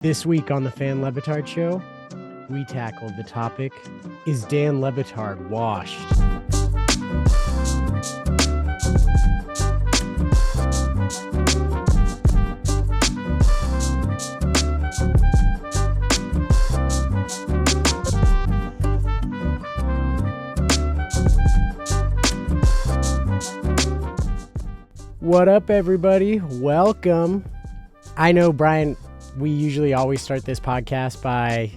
This week on the Dan Le Batard Show, we tackled the topic, is Dan Le Batard washed? What up, everybody? Welcome. I know, Brian, we usually always start this podcast by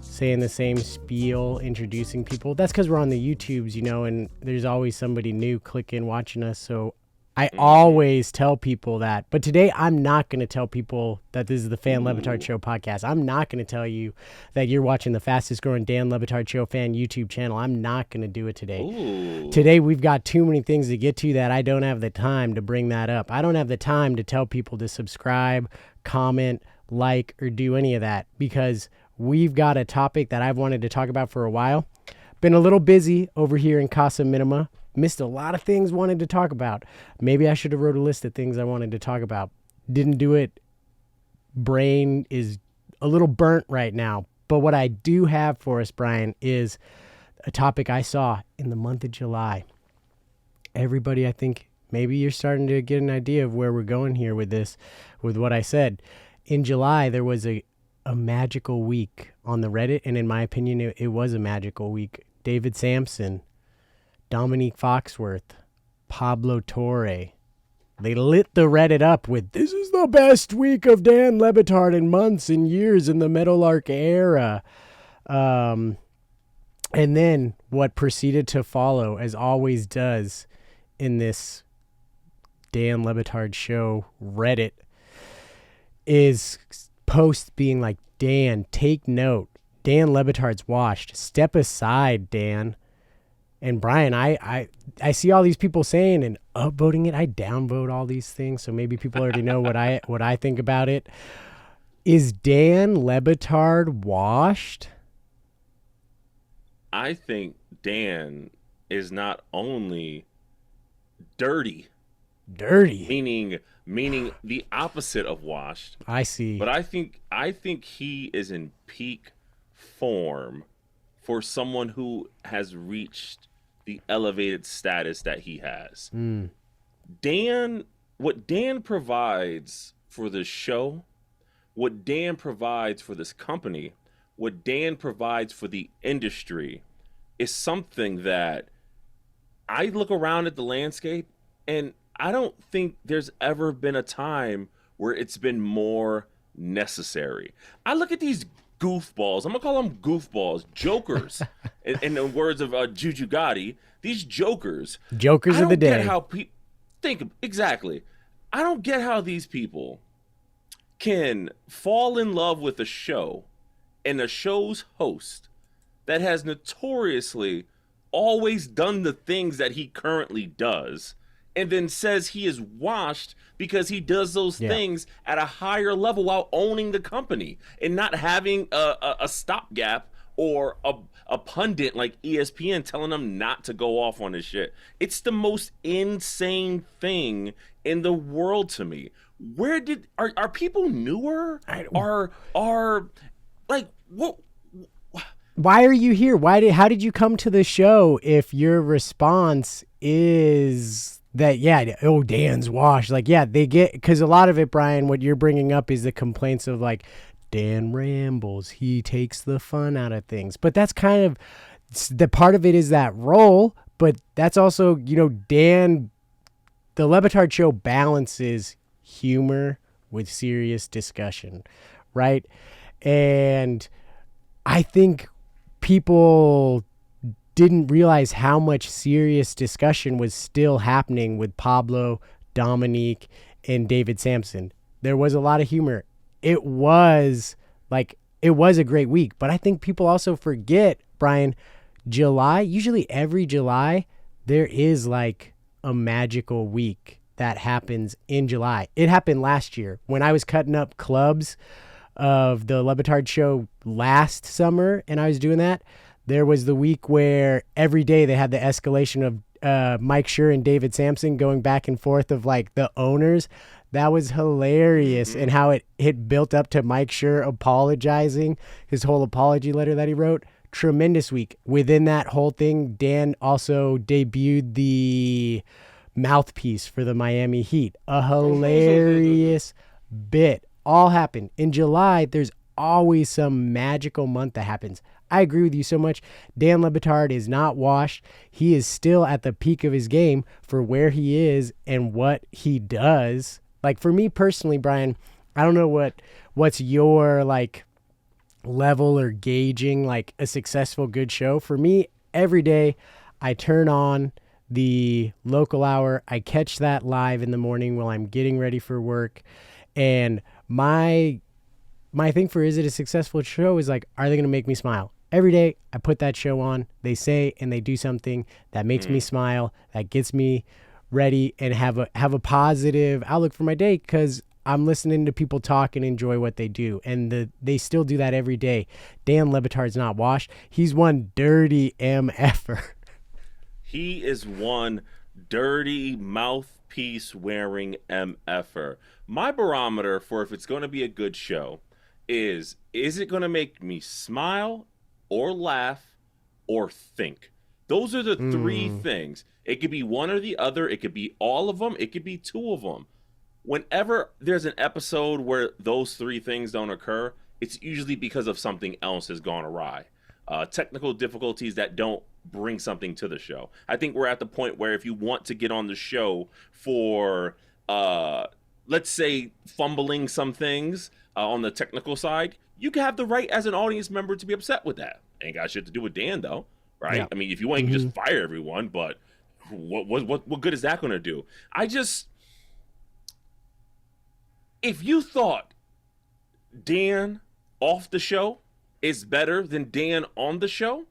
saying the same spiel, introducing people. That's because we're on the YouTubes, you know, and there's always somebody new clicking, watching us. So I always tell people that. But today, I'm not going to tell people that this is the Dan Le Batard Show podcast. I'm not going to tell you that you're watching the fastest growing Dan Le Batard Show fan YouTube channel. I'm not going to do it today. Ooh. Today, we've got too many things to get to that I don't have the time to bring that up. I don't have the time to tell people to subscribe, comment, like, or do any of that because we've got a topic that I've wanted to talk about for a while. Been a little busy over here in Casa Minima. Missed a lot of things wanted to talk about. Maybe I should have wrote a list of things I wanted to talk about. Didn't do it. Brain is a little burnt right now. But what I do have for us, Brian, is a topic I saw in the month of July. Everybody, I think maybe you're starting to get an idea of where we're going here with this, with what I said. In July, there was a magical week on the Reddit, and in my opinion, it was a magical week. David Sampson, Dominique Foxworth, Pablo Torre, they lit the Reddit up with, this is the best week of Dan Le Batard in months and years in the Meadowlark era. And then what proceeded to follow, as always does in this Dan Le Batard Show Reddit, is posts being like, Dan, take note. Dan Le Batard's washed. Step aside, Dan. And Brian, I see all these people saying and upvoting it. I downvote all these things, so maybe people already know what I think about it. Is Dan Le Batard washed? I think Dan is not only dirty, meaning the opposite of washed. I see. But I think he is in peak form for someone who has reached the elevated status that he has. Dan, what Dan provides for this show, what Dan provides for this company, what Dan provides for the industry is something that I look around at the landscape and I don't think there's ever been a time where it's been more necessary. I look at these goofballs. I'm going to call them goofballs, jokers, in the words of Juju Gotti. These jokers. Jokers of the day. I don't get how exactly. I don't get how these people can fall in love with a show and a show's host that has notoriously always done the things that he currently does, and then says he is washed because he does those things at a higher level while owning the company and not having a stopgap or a pundit like ESPN telling him not to go off on his shit. It's the most insane thing in the world to me. Are people newer? Are like what? Why are you here? How did you come to the show if your response is that, Dan's washed? Like, they get, because a lot of it, Brian, what you're bringing up is the complaints of like, Dan rambles, he takes the fun out of things. But that's kind of, the part of it is that role, but that's also, Dan, the Le Batard Show balances humor with serious discussion, right? And I think people didn't realize how much serious discussion was still happening with Pablo, Dominique, and David Sampson. There was a lot of humor. It was a great week, but I think people also forget, Brian, July, usually every July, there is like a magical week that happens in July. It happened last year when I was cutting up clubs of the Le Batard Show last summer, and I was doing that. There was the week where every day they had the escalation of Mike Schur and David Sampson going back and forth of like the owners. That was hilarious. Mm-hmm. And how it built up to Mike Schur apologizing, his whole apology letter that he wrote. Tremendous week. Within that whole thing, Dan also debuted the mouthpiece for the Miami Heat. A hilarious bit. All happened. In July, there's always some magical month that happens. I agree with you so much. Dan Le Batard is not washed. He is still at the peak of his game for where he is and what he does. Like, for me personally, Brian, I don't know what's your like level or gauging like a successful good show. For me, every day I turn on the local hour. I catch that live in the morning while I'm getting ready for work. And my thing for is it a successful show is like, are they going to make me smile? Every day I put that show on. They say and they do something that makes me smile, that gets me ready and have a positive outlook for my day, because I'm listening to people talk and enjoy what they do. And they still do that every day. Dan Le Batard's not washed. He's one dirty MFer. He is one dirty mouthpiece wearing MFer. My barometer for if it's going to be a good show is it going to make me smile or laugh or think? Those are the three things. It could be one or the other. It could be all of them. It could be two of them. Whenever there's an episode where those three things don't occur, it's usually because of something else has gone awry. Technical difficulties that don't bring something to the show. I think we're at the point where if you want to get on the show for, let's say, fumbling some things on the technical side, you can have the right as an audience member to be upset with that. Ain't got shit to do with Dan, though, right? Yeah. I mean, if you want, you can just fire everyone, but what good is that going to do? If you thought Dan off the show is better than Dan on the show,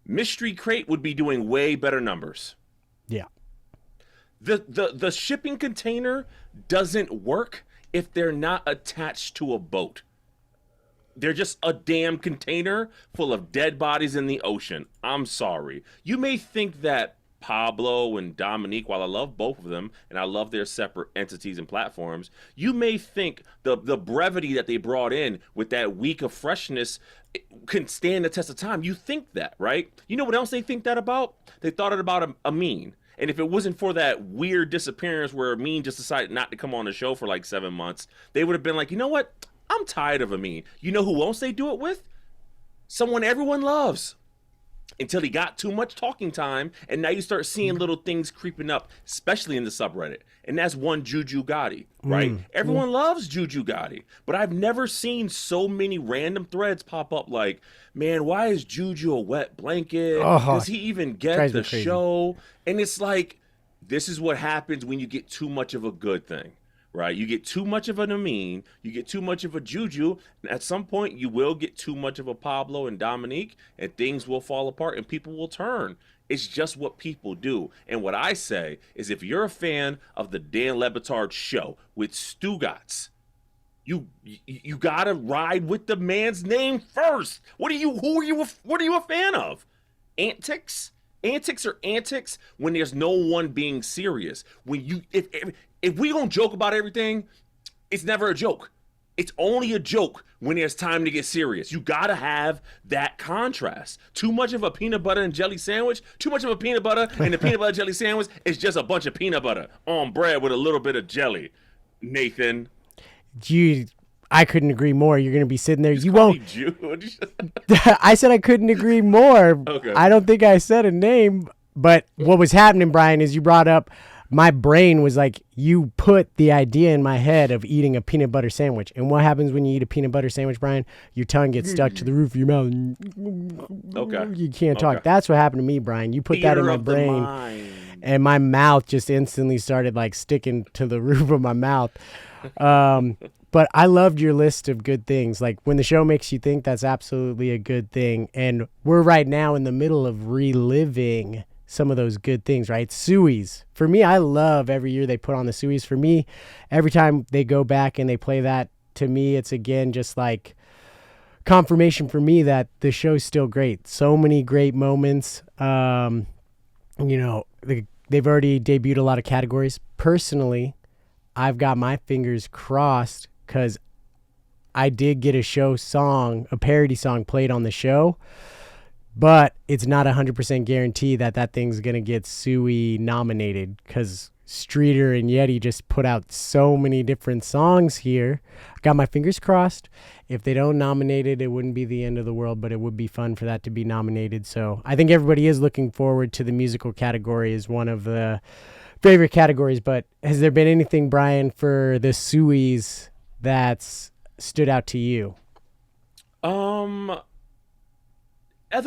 Mystery Crate would be doing way better numbers. Yeah. The shipping container doesn't work if they're not attached to a boat. They're just a damn container full of dead bodies in the ocean. I'm sorry. You may think that Pablo and Dominique, while I love both of them, and I love their separate entities and platforms, you may think the brevity that they brought in with that week of freshness can stand the test of time. You think that, right? You know what else they think that about? They thought it about Amin. And if it wasn't for that weird disappearance where Amin just decided not to come on the show for like 7 months, they would have been like, you know what? I'm tired of Amin. You know who else they do it with? Someone everyone loves. Until he got too much talking time, and now you start seeing little things creeping up, especially in the subreddit. And that's one Juju Gotti, right? Everyone loves Juju Gotti, but I've never seen so many random threads pop up like, man, why is Juju a wet blanket? Does he even get the show? And it's like, this is what happens when you get too much of a good thing. Right, you get too much of an Amin, you get too much of a Juju, and at some point you will get too much of a Pablo and Dominique, and things will fall apart and people will turn. It's just what people do. And what I say is, if you're a fan of the Dan Le Batard show with Stugotz, you gotta ride with the man's name first. What are you a fan of? Antics? Antics are antics when there's no one being serious. When you if we gonna joke about everything, it's never a joke. It's only a joke when there's time to get serious. You gotta have that contrast. Too much of a peanut butter and jelly sandwich, too much of a peanut butter, and the peanut butter jelly sandwich is just a bunch of peanut butter on bread with a little bit of jelly. Nathan. I couldn't agree more. You're going to be sitting there. You won't. I said I couldn't agree more. Okay. I don't think I said a name. But what was happening, Brian, is you brought up, my brain was like, you put the idea in my head of eating a peanut butter sandwich. And what happens when you eat a peanut butter sandwich, Brian? Your tongue gets stuck to the roof of your mouth. Okay. You can't talk. That's what happened to me, Brian. You put that in my brain. And my mouth just instantly started like sticking to the roof of my mouth. But I loved your list of good things. Like, when the show makes you think, that's absolutely a good thing. And we're right now in the middle of reliving some of those good things, right? Sueys. For me, I love every year they put on the Sueys. For me, every time they go back and they play that, to me, it's again just like confirmation for me that the show's still great. So many great moments. They've already debuted a lot of categories. Personally, I've got my fingers crossed because I did get a parody song played on the show, but it's not 100% guarantee that that thing's going to get Suey nominated because Streeter and Yeti just put out so many different songs here. Got my fingers crossed. If they don't nominate it, it wouldn't be the end of the world, but it would be fun for that to be nominated. So I think everybody is looking forward to the musical category as one of the favorite categories. But has there been anything, Brian, for the Sueys that's stood out to you? Other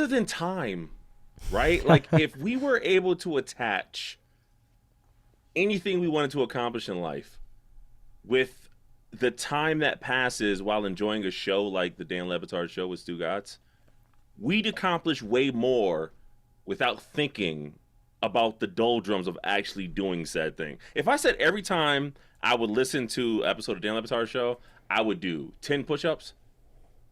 than time, right? Like if we were able to attach anything we wanted to accomplish in life with the time that passes while enjoying a show like the Dan Le Batard show with Stu Gatz, we'd accomplish way more without thinking about the doldrums of actually doing said thing. If I said every time I would listen to an episode of Dan Le Batard show, I would do 10 push-ups,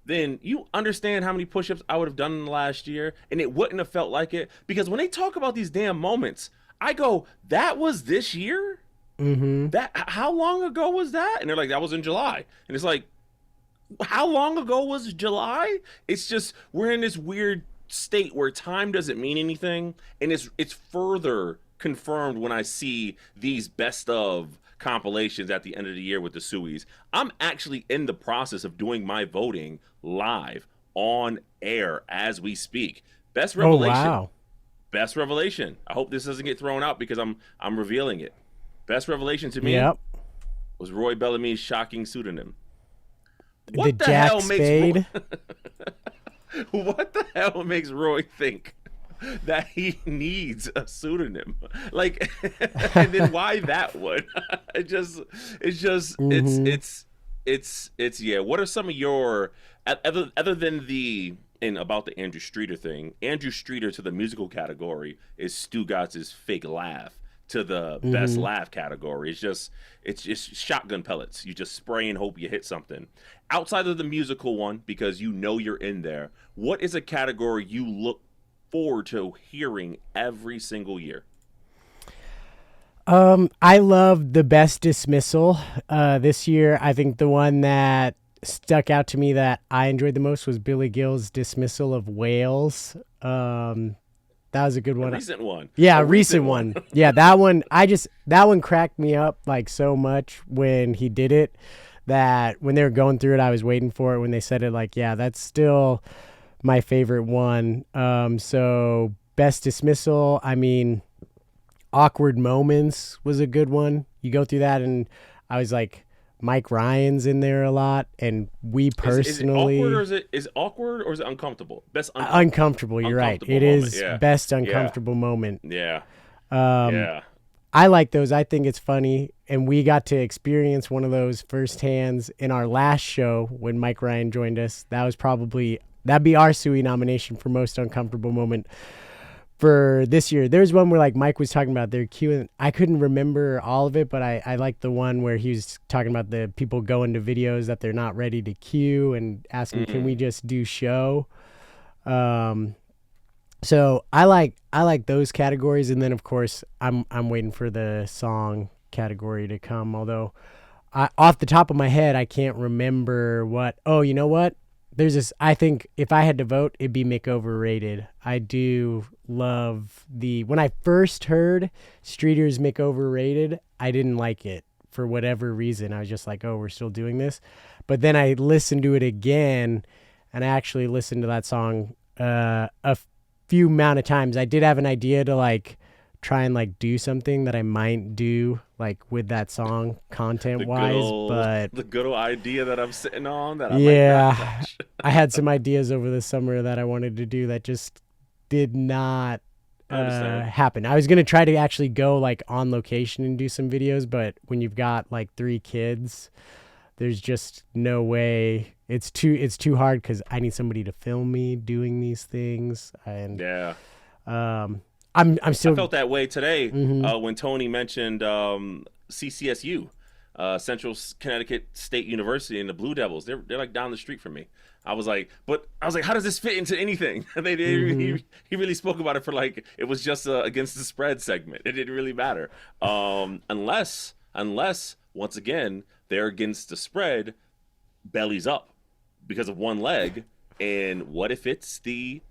then you understand how many push-ups I would have done in the last year, and it wouldn't have felt like it. Because when they talk about these damn moments, I go, that was this year? Mm-hmm. How long ago was that? And they're like, that was in July. And it's like, how long ago was July? It's just, we're in this weird state where time doesn't mean anything. And it's further confirmed when I see these best of compilations at the end of the year with the Sueys. I'm actually in the process of doing my voting live on air as we speak. Best revelation. Oh, wow. Best revelation. I hope this doesn't get thrown out because I'm revealing it. Best revelation to me was Roy Bellamy's shocking pseudonym. What the Jack hell Spade? What the hell makes Roy think that he needs a pseudonym? Like, and then why that one? It's yeah. What are some of your other than the about the Andrew Streeter thing? Andrew Streeter to the musical category is Stu Gatz's fake laugh to the best laugh category. It's just shotgun pellets. You just spray and hope you hit something. Outside of the musical one, because you know you're in there, what is a category you look forward to hearing every single year? I love the best dismissal this year. I think the one that stuck out to me that I enjoyed the most was Billy Gill's dismissal of Wales. That was a good one. A recent one. Yeah, a recent one. Yeah, that one cracked me up like so much when he did it, that when they were going through it, I was waiting for it when they said it, like, yeah, that's still my favorite one. So best dismissal, I mean, awkward moments was a good one. You go through that and I was like, Mike Ryan's in there a lot, and we personally is it awkward or is it uncomfortable? Best uncomfortable. You're right. It is best uncomfortable moment. Yeah. I like those. I think it's funny, and we got to experience one of those firsthand in our last show when Mike Ryan joined us. That'd be our Suey nomination for most uncomfortable moment for this year. There's one where like Mike was talking about their queuing. I couldn't remember all of it, but I liked the one where he was talking about the people going to videos that they're not ready to queue and asking, can we just do show? So I like those categories. And then of course I'm waiting for the song category to come. Although off the top of my head, I can't remember what, you know what? There's this, I think if I had to vote, it'd be Mick Overrated. I do love when I first heard Streeter's Mick Overrated, I didn't like it for whatever reason. I was just like, we're still doing this. But then I listened to it again, and I actually listened to that song a few amount of times. I did have an idea to like try and like do something that I might do like with that song content wise, but the good old idea that I'm sitting on that I I had some ideas over the summer that I wanted to do that just did not happen. I was going to try to actually go like on location and do some videos, but when you've got like 3 kids, there's just no way. It's too hard because I need somebody to film me doing these things. And I'm still. I felt that way today when Tony mentioned CCSU, Central Connecticut State University, and the Blue Devils. They're like down the street from me. I was like, how does this fit into anything? He really spoke about it for like it was just against the spread segment. It didn't really matter, unless once again, they're against the spread, bellies up because of one leg. And what if it's the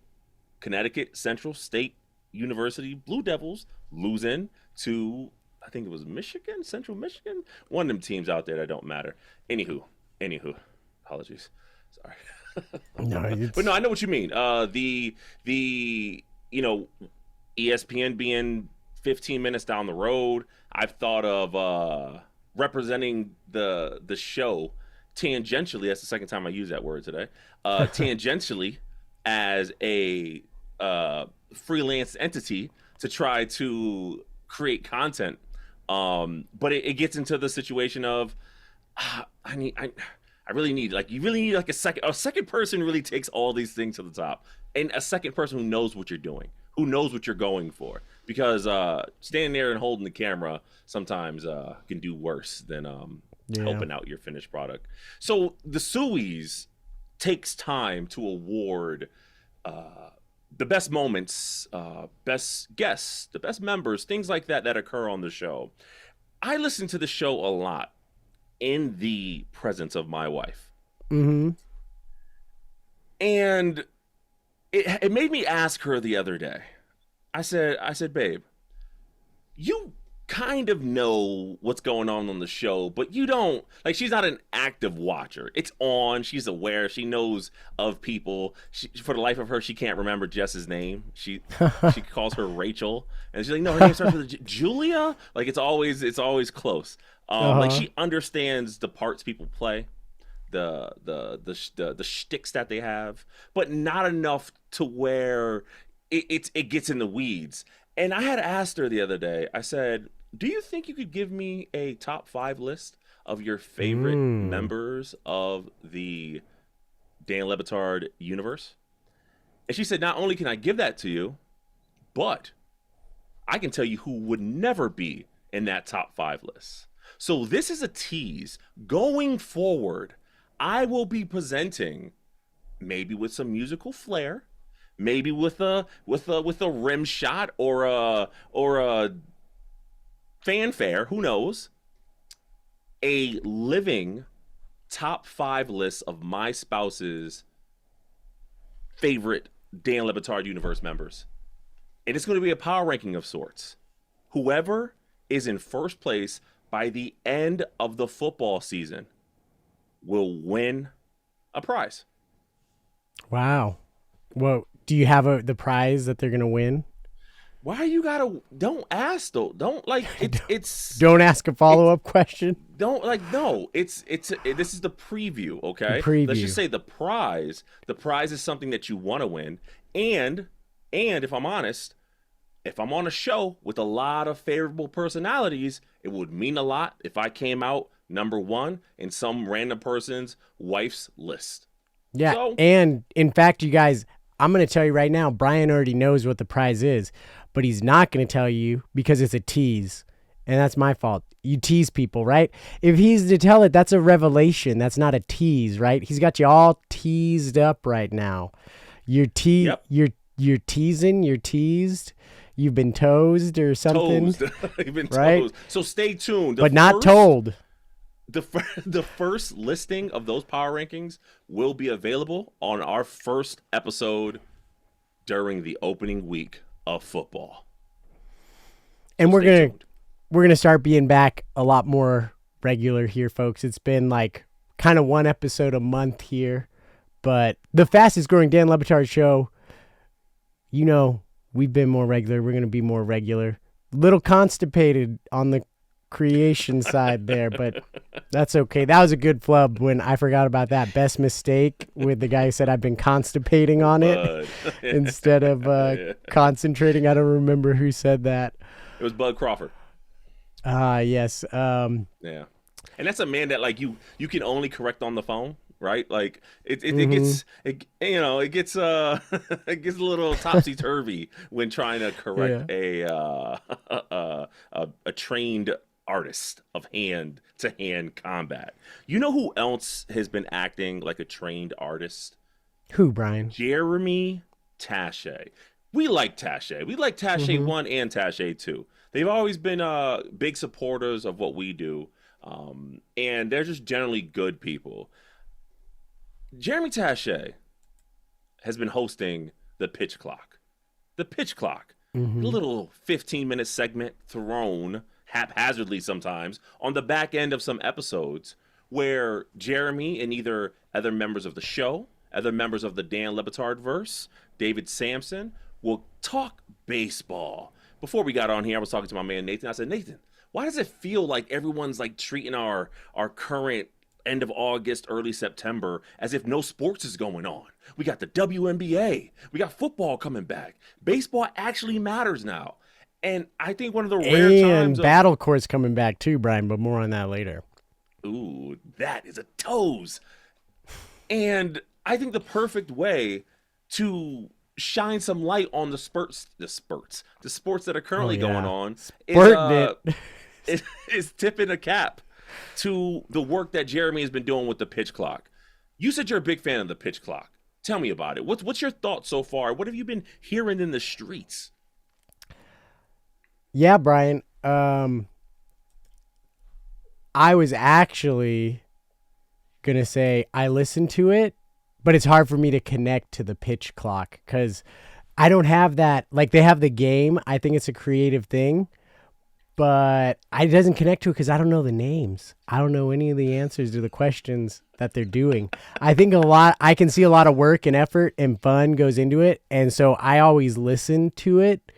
Connecticut Central State University Blue Devils losing to, I think it was Michigan, Central Michigan? One of them teams out there that don't matter. Anywho, apologies. Sorry. No, But no, I know what you mean. The ESPN being 15 minutes down the road, I've thought of representing the show tangentially. That's the second time I use that word today. Tangentially as a freelance entity to try to create content. But it gets into the situation of I really need like a second person really takes all these things to the top, and a second person who knows what you're doing, who knows what you're going for, because standing there and holding the camera sometimes can do worse than helping out your finished product. So the Sueys takes time to award the best moments, best guests, the best members, things like that occur on the show. I listen to the show a lot in the presence of my wife. Mm-hmm. And it made me ask her the other day. I said, babe, you kind of know what's going on the show, but you don't, like, she's not an active watcher. It's on. She's aware. She knows of people. For the life of her, she can't remember Jess's name. She calls her Rachel, and she's like, no, her name starts with Julia. Like, it's always close. Like, she understands the parts people play, the shticks that they have, but not enough to where it gets in the weeds. And I had asked her the other day, I said, do you think you could give me a top 5 list of your favorite members of the Dan Le Batard universe? And she said, not only can I give that to you, but I can tell you who would never be in that top 5 list. So this is a tease. Going forward, I will be presenting, maybe with some musical flair, maybe with a rim shot or a fanfare, who knows, a living top 5 list of my spouse's favorite Dan Le Batard universe members. And it's going to be a power ranking of sorts. Whoever is in first place by the end of the football season will win a prize. Wow. Well, do you have the prize that they're going to win? Why you gotta? Don't ask though. Don't like it's. Don't ask a follow-up question. Don't like no. This is the preview. Okay. The preview. Let's just say the prize. The prize is something that you want to win, and if I'm honest, if I'm on a show with a lot of favorable personalities, it would mean a lot if I came out number 1 in some random person's wife's list. Yeah, So, and in fact, you guys, I'm going to tell you right now, Brian already knows what the prize is, but he's not going to tell you because it's a tease, and that's my fault. You tease people, right? If he's to tell it, that's a revelation. That's not a tease, right? He's got you all teased up right now. You're Yep. you're teasing, you're teased. You've been toased or something. Toast. You've been Right? toast. So stay tuned. But not told. The first listing of those power rankings will be available on our first episode during the opening week of football. And So stay tuned. we're gonna start being back a lot more regular here, folks. It's been like kind of one episode a month here, but the fastest growing Dan Le Batard show, you know, we've been more regular. We're gonna be more regular. Little constipated on the creation side there, but that's okay. That was a good flub when I forgot about that. Best mistake with the guy who said I've been constipating on it instead of concentrating. I don't remember who said that. It was Bud Crawford. Yes. Yeah, and that's a man that like you can only correct on the phone, right? Like it gets it gets it gets a little topsy turvy when trying to correct a trained artist of hand to hand combat. You know who else has been acting like a trained artist? Who, Brian? Jeremy Taché. We like Taché. We like Taché 1 and Taché 2. They've always been big supporters of what we do. And they're just generally good people. Jeremy Taché has been hosting the Pitch Clock. The Pitch Clock, a little 15-minute segment thrown haphazardly sometimes on the back end of some episodes where Jeremy and either other members of the show, other members of the Dan Le Batard verse, David Sampson, will talk baseball. Before we got on here, I was talking to my man Nathan. I said, Nathan, why does it feel like everyone's like treating our current end of August, early September as if no sports is going on? We got the WNBA. We got football coming back. Baseball actually matters now. And I think one of the rare times... And Battle Court's coming back too, Brian, but more on that later. Ooh, that is a toes. And I think the perfect way to shine some light on the sports that are currently going on is tipping a cap to the work that Jeremy has been doing with the Pitch Clock. You said you're a big fan of the Pitch Clock. Tell me about it. What's your thoughts so far? What have you been hearing in the streets? Yeah, Brian. I was actually going to say I listened to it, but it's hard for me to connect to the Pitch Clock because I don't have that. Like, they have the game. I think it's a creative thing, but it doesn't connect to it because I don't know the names. I don't know any of the answers to the questions that they're doing. I think I can see a lot of work and effort and fun goes into it, and so I always listen to it,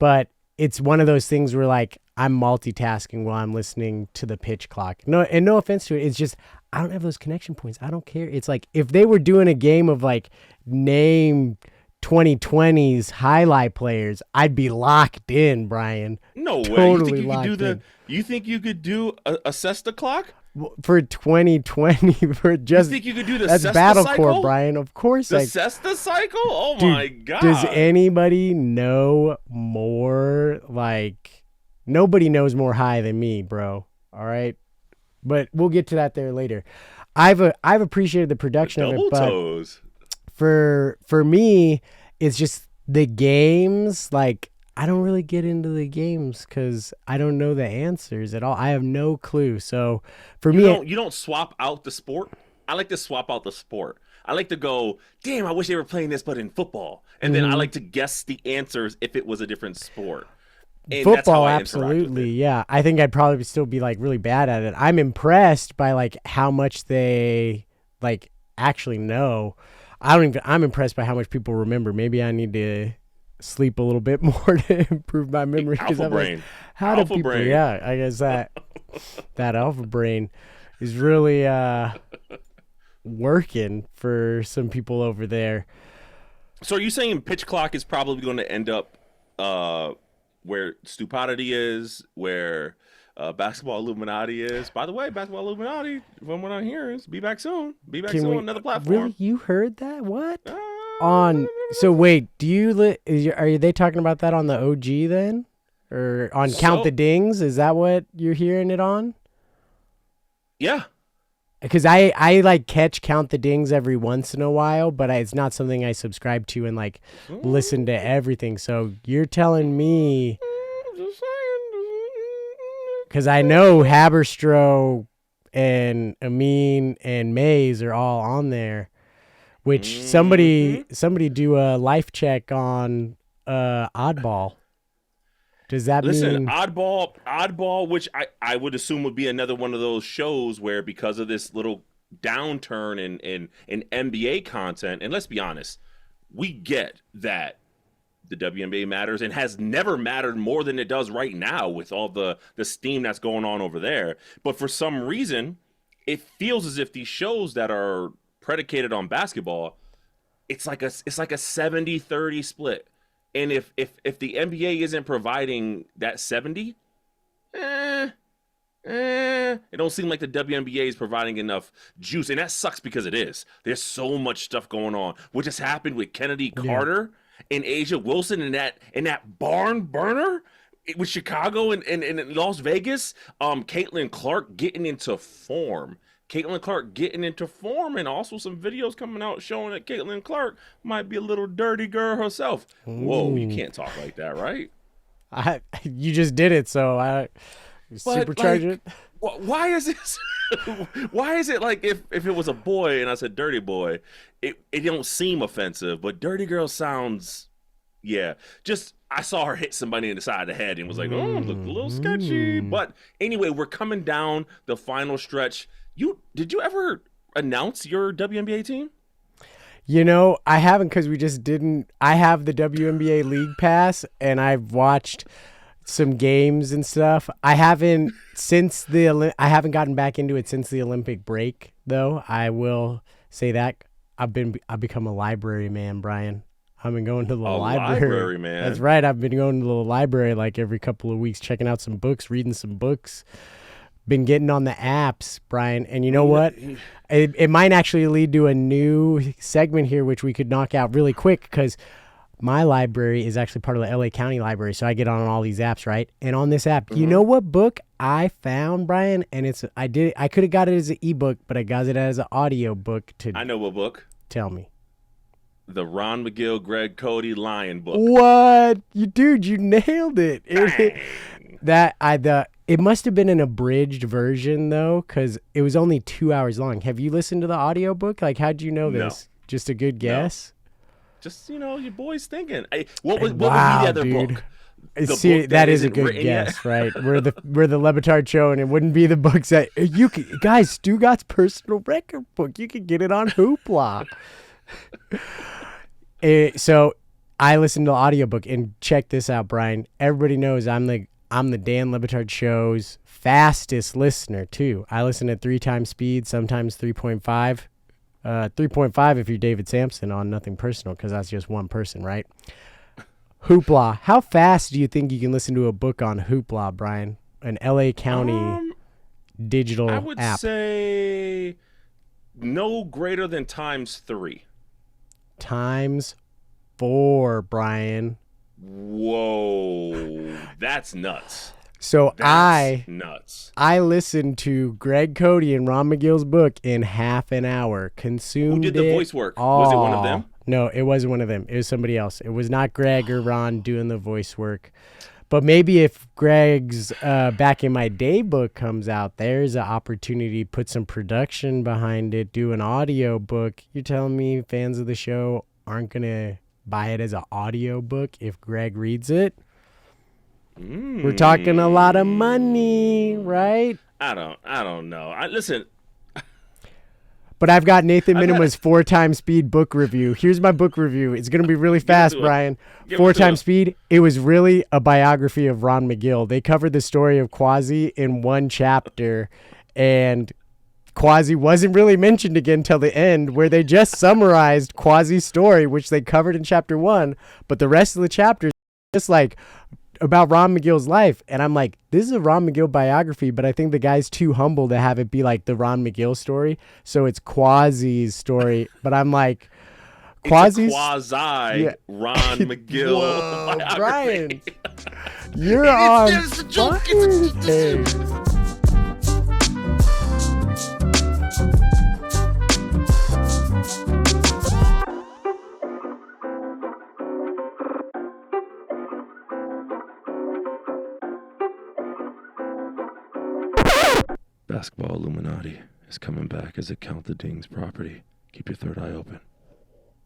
but it's one of those things where, like, I'm multitasking while I'm listening to the Pitch Clock. No offense to it. It's just, I don't have those connection points. I don't care. It's like, if they were doing a game of, like, name 2020's highlight players, I'd be locked in, Brian. No way. Totally locked in. You think you could do assess the clock? For 2020, for just... You think you could do the that's Cesta Battle cycle? Core, Brian. Of course. The Cesta cycle? Oh, dude, my God. Does anybody know more? Like, nobody knows more high than me, bro. All right? But we'll get to that there later. I've appreciated the production of it, but toes. For me, it's just the games, like, I don't really get into the games because I don't know the answers at all. I have no clue. So for me, you don't swap out the sport. I like to swap out the sport. I like to go, damn, I wish they were playing this, but in football. And then I like to guess the answers if it was a different sport. And football, that's how I absolutely, yeah. I think I'd probably still be like really bad at it. I'm impressed by like how much they like actually know. I'm impressed by how much people remember. Maybe I need to sleep a little bit more to improve my memory. Alpha brain. How do people? Brain. Yeah, I guess that alpha brain is really working for some people over there. So are you saying Pitch Clock is probably going to end up where Stupidity is, where Basketball Illuminati is? By the way, Basketball Illuminati, from what I'm hearing, is be back soon. Be back soon on another platform. Really? You heard that? What? So wait, are they talking about that on the OG then? Or on Count the Dings? Is that what you're hearing it on? Yeah. Because I like catch Count the Dings every once in a while, but it's not something I subscribe to and like listen to everything. So you're telling me, because I know Haberstroh and Amin and Mays are all on there. Which somebody do a life check on Oddball. Does that mean Oddball, which I would assume would be another one of those shows where because of this little downturn in NBA content, and let's be honest, we get that the WNBA matters and has never mattered more than it does right now with all the steam that's going on over there. But for some reason, it feels as if these shows that are predicated on basketball, it's like a 70-30 split. And if the NBA isn't providing that 70, it don't seem like the WNBA is providing enough juice. And that sucks because it is. There's so much stuff going on. What just happened with Kennedy Carter and Asia Wilson and that barn burner with Chicago and Las Vegas, Caitlin Clark getting into form. And also some videos coming out showing that Caitlin Clark might be a little dirty girl herself. Whoa, you can't talk like that, right? You just did it, so I supercharge it. Why is this? Why is it like if it was a boy and I said dirty boy, it don't seem offensive, but dirty girl sounds, yeah. Just I saw her hit somebody in the side of the head and was like, oh, looked a little sketchy. But anyway, we're coming down the final stretch. Did you ever announce your WNBA team? You know, I haven't because we just didn't. I have the WNBA League Pass, and I've watched some games and stuff. I haven't gotten back into it since the Olympic break, though. I will say that I've become a library man, Brian. I've been going to the library man. That's right. I've been going to the library like every couple of weeks, checking out some books, reading some books. Been getting on the apps, Brian. And you know what? It might actually lead to a new segment here, which we could knock out really quick because my library is actually part of the LA County Library. So I get on all these apps, right? And on this app, you know what book I found, Brian? And I could have got it as an ebook, but I got it as an audio book. I know what book. Tell me. The Ron Magill, Greg Cody Lion book. What? You nailed it. It must have been an abridged version, though, because it was only 2 hours long. Have you listened to the audiobook? Like, how'd you know this? No. Just a good guess? No. Just, your boy's thinking. What would be the other book? That is a good guess, right? We're the Le Batard Show, and it wouldn't be the books that guys. Stu Gott's personal record book. You can get it on Hoopla. So I listened to the audiobook, and check this out, Brian. Everybody knows I'm the Dan Le Batard Show's fastest listener too. I listen at 3 times speed, sometimes 3.5. 3.5 if you're David Sampson on Nothing Personal, because that's just one person, right? Hoopla. How fast do you think you can listen to a book on Hoopla, Brian? An LA County digital app. I would say no greater than times 3. Times 4, Brian. Whoa, that's nuts. So that's nuts. I listened to Greg Cody and Ron Magill's book in half an hour. Consumed. Who did the voice work? Was it one of them? No, it wasn't one of them. It was somebody else. It was not Greg or Ron doing the voice work. But maybe if Greg's Back in My Day book comes out, there's an opportunity to put some production behind it, do an audio book. You're telling me fans of the show aren't going to buy it as an audio book if Greg reads it? We're talking a lot of money, right? I don't know. Listen. But I've got Nathan Minima's 4 times speed book review. Here's my book review. It's going to be really fast, Brian. 4 times speed. It was really a biography of Ron Magill. They covered the story of Quasi in one chapter, and Quasi wasn't really mentioned again till the end, where they just summarized Quasi's story, which they covered in chapter 1, but the rest of the chapters just like about Ron Magill's life. And I'm like, this is a Ron Magill biography, but I think the guy's too humble to have it be like the Ron Magill story. So it's Quasi's story. But I'm like, Quasi's quasi Ron Magill biography. Brian, you're on. It's a joke. It's a Basketball Illuminati is coming back as a Count the Dings property. Keep your third eye open.